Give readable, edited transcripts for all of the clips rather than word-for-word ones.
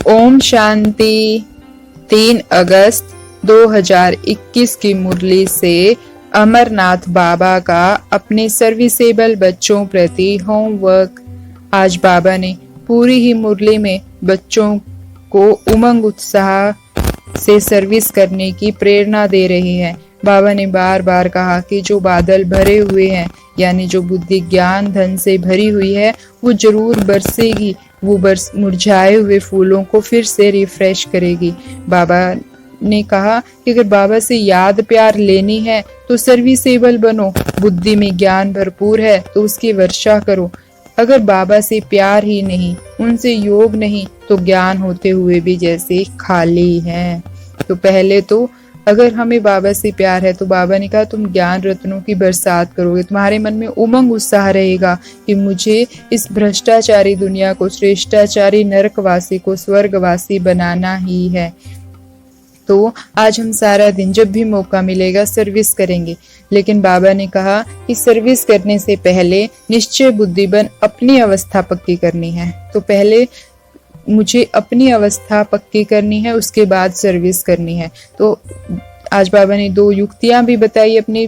ओम शांति। 3 अगस्त 2021 की मुरली से अमरनाथ बाबा का अपने सर्विसेबल बच्चों प्रति होमवर्क। आज बाबा ने पूरी ही मुरली में बच्चों को उमंग उत्साह से सर्विस करने की प्रेरणा दे रहे हैं। बाबा ने बार बार कहा कि जो बादल भरे हुए हैं, यानी जो बुद्धि ज्ञान धन से भरी हुई है, वो जरूर बरसेगी। वो मुरझाए हुए फूलों को फिर से रिफ्रेश करेगी। बाबा ने कहा कि अगर बाबा से याद प्यार लेनी है तो सर्विसेबल बनो। बुद्धि में ज्ञान भरपूर है तो उसकी वर्षा करो। अगर बाबा से प्यार ही नहीं, उनसे योग नहीं, तो ज्ञान होते हुए भी जैसे खाली है। तो पहले तो अगर हमें बाबा से प्यार है तो बाबा ने कहा तुम ज्ञान रत्नों की बरसात करोगे। तुम्हारे मन में उमंग उत्साह रहेगा कि मुझे इस भ्रष्टाचारी दुनिया को, श्रेष्ठाचारी नरकवासी को स्वर्गवासी बनाना ही है। तो आज हम सारा दिन जब भी मौका मिलेगा सर्विस करेंगे। लेकिन बाबा ने कहा कि सर्विस करने से पहले निश्चय बुद्धि बन अपनी अवस्था पक्की करनी है। तो पहले मुझे अपनी अवस्था पक्की करनी है, उसके बाद सर्विस करनी है। तो आज बाबा ने 2 युक्तियां भी बताई अपनी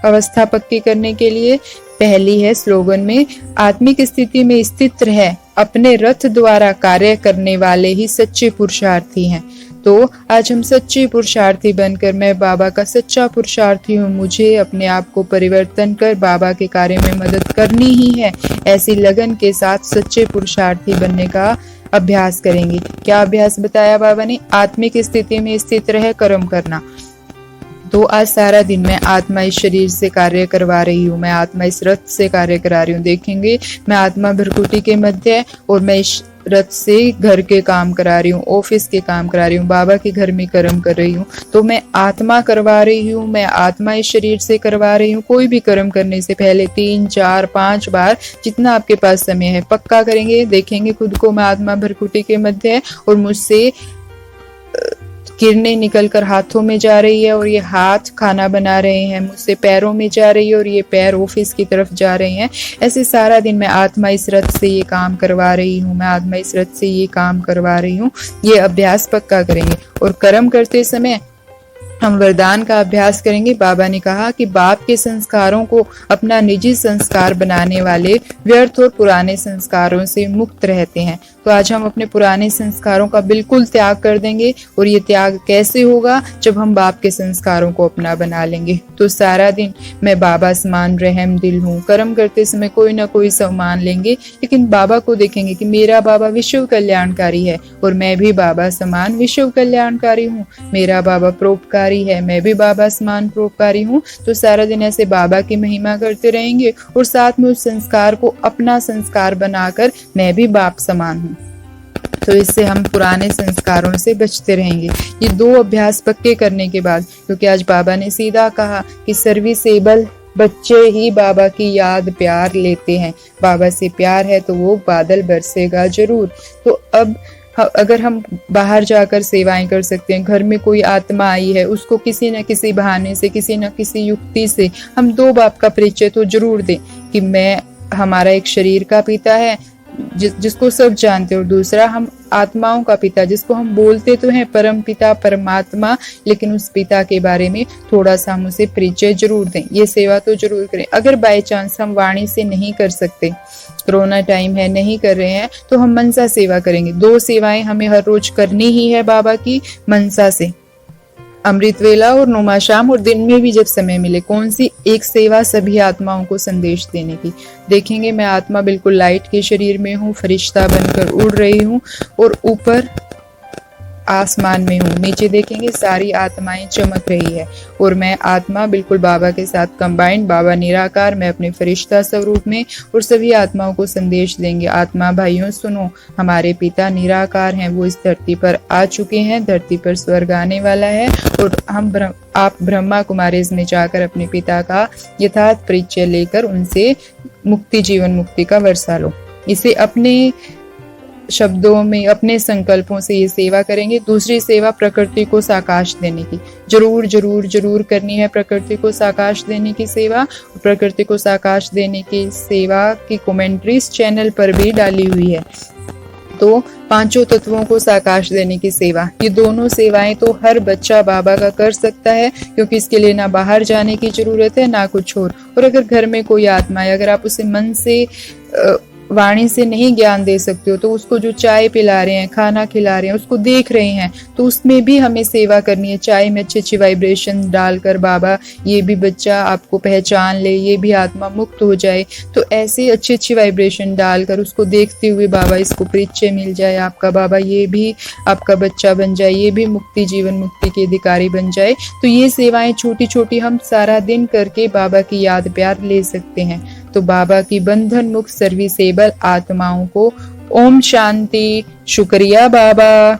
अवस्था पक्की करने के लिए। पहली है स्लोगन में, आत्मिक स्थिति में स्थित रह अपने रथ द्वारा कार्य करने वाले ही सच्चे पुरुषार्थी हैं। तो आज हम सच्चे पुरुषार्थी बनकर, मैं बाबा का सच्चा पुरुषार्थी हूँ, मुझे अपने आप को परिवर्तन कर बाबा के कार्य में मदद करनी ही है। ऐसी लगन के साथ सच्चे पुरुषार्थी बनने का अभ्यास करेंगे। क्या अभ्यास बताया बाबा ने? आत्मिक स्थिति में स्थित रह कर्म करना। तो आज सारा दिन मैं आत्मा इस शरीर से कार्य करवा रही हूँ, मैं आत्मा इस रथ से कार्य करा रही हूँ। देखेंगे मैं आत्मा भ्रकुटी के मध्य और मैं इस रथ से घर के काम करा रही हूँ, ऑफिस के काम करा रही हूँ, बाबा के घर में कर्म कर रही हूँ। तो मैं आत्मा करवा रही हूँ, मैं आत्मा इस शरीर से करवा रही हूँ। कोई भी कर्म करने से पहले 3, 4, 5 बार जितना आपके पास समय है पक्का करेंगे। देखेंगे खुद को मैं आत्मा भ्रकुटी के मध्य है और मुझसे किरणें निकलकर हाथों में जा रही है और ये हाथ खाना बना रहे हैं, मुझसे पैरों में जा रही है और ये पैर ऑफिस की तरफ जा रहे हैं। ऐसे सारा दिन मैं आत्मा इस रथ से ये काम करवा रही हूँ, मैं आत्मा इस रथ से ये काम करवा रही हूँ। ये अभ्यास पक्का करेंगे। और कर्म करते समय हम वरदान का अभ्यास करेंगे। बाबा ने कहा कि बाप के संस्कारों को अपना निजी संस्कार बनाने वाले व्यर्थ और पुराने संस्कारों से मुक्त रहते हैं। तो आज हम अपने पुराने संस्कारों का बिल्कुल त्याग कर देंगे। और ये त्याग कैसे होगा? जब हम बाप के संस्कारों को अपना बना लेंगे। तो सारा दिन मैं बाबा समान रहम दिल हूँ। कर्म करते समय कोई ना कोई सम्मान लेंगे, लेकिन बाबा को देखेंगे कि मेरा बाबा विश्व कल्याणकारी है और मैं भी बाबा समान विश्व कल्याणकारी हूँ। मेरा बाबा परोपकारी है, मैं भी बाबा समान परोपकारी हूँ। तो सारा दिन ऐसे बाबा की महिमा करते रहेंगे और साथ में उस संस्कार को अपना संस्कार बनाकर मैं भी बाप समान हूँ। तो इससे हम पुराने संस्कारों से बचते रहेंगे। ये 2 अभ्यास पक्के करने के बाद, क्योंकि आज बाबा ने सीधा कहा कि सर्विसेबल बच्चे ही बाबा की याद प्यार लेते हैं। बाबा से प्यार है तो वो बादल बरसेगा जरूर। तो अब अगर हम बाहर जाकर सेवाएं कर सकते हैं, घर में कोई आत्मा आई है, उसको किसी न किसी बहाने से, किसी न किसी युक्ति से हम 2 बाप का परिचय तो जरूर दें कि मैं, हमारा एक शरीर का पिता है जिसको सब जानते हैं, और दूसरा हम आत्माओं का पिता जिसको हम बोलते तो हैं परम पिता परमात्मा, लेकिन उस पिता के बारे में थोड़ा सा हम उसे परिचय जरूर दें। ये सेवा तो जरूर करें। अगर बाय चांस हम वाणी से नहीं कर सकते, कोरोना टाइम है, नहीं कर रहे हैं, तो हम मनसा सेवा करेंगे। 2 सेवाएं हमें हर रोज करनी ही है बाबा की मनसा से, अमृत वेला और नुमा शाम, और दिन में भी जब समय मिले। कौन सी एक सेवा? सभी आत्माओं को संदेश देने की। देखेंगे मैं आत्मा बिल्कुल लाइट के शरीर में हूँ, फरिश्ता बनकर उड़ रही हूँ और ऊपर आसमान में हूँ। नीचे देखेंगे सारी आत्माएं चमक रही है और मैं आत्मा बिल्कुल बाबा के साथ कंबाइंड, बाबा निराकार, मैं अपने फरिश्ता स्वरूप में, और सभी आत्माओं को संदेश देंगे। आत्मा भाइयों सुनो, हमारे पिता निराकार हैं, वो इस धरती पर आ चुके हैं, धरती पर स्वर्ग आने वाला है और आप ब्रह्मा कुमारीज में जाकर अपने पिता का यथार्थ परिचय लेकर उनसे मुक्ति, जीवन मुक्ति का वर्षा लो। इसे अपने शब्दों में, अपने संकल्पों से ये सेवा करेंगे। दूसरी सेवा प्रकृति को साकाश देने की, जरूर जरूर जरूर करनी है। प्रकृति को साकाश देने की सेवा, प्रकृति को साकाश देने की सेवा की कमेंट्री इस चैनल पर भी डाली हुई है। तो पांचों तत्वों को साकाश देने की सेवा, ये दोनों सेवाएं तो हर बच्चा बाबा का कर सकता है, क्योंकि इसके लिए ना बाहर जाने की जरूरत है ना कुछ और अगर घर में कोई आत्मा है, अगर आप उसे मन से वाणी से नहीं ज्ञान दे सकते हो, तो उसको जो चाय पिला रहे हैं, खाना खिला रहे हैं, उसको देख रहे हैं, तो उसमें भी हमें सेवा करनी है। चाय में अच्छी अच्छी वाइब्रेशन डालकर बाबा ये भी बच्चा आपको पहचान ले, ये भी आत्मा मुक्त हो जाए, तो ऐसे अच्छी अच्छी वाइब्रेशन डालकर उसको देखते हुए बाबा इसको परिचय मिल जाए आपका, बाबा ये भी आपका बच्चा बन जाए, ये भी मुक्ति जीवन मुक्ति के अधिकारी बन जाए। तो ये सेवाएं छोटी छोटी हम सारा दिन करके बाबा की याद प्यार ले सकते हैं। तो बाबा की बंधन मुक्त सर्विसेबल आत्माओं को ओम शांति। शुक्रिया बाबा।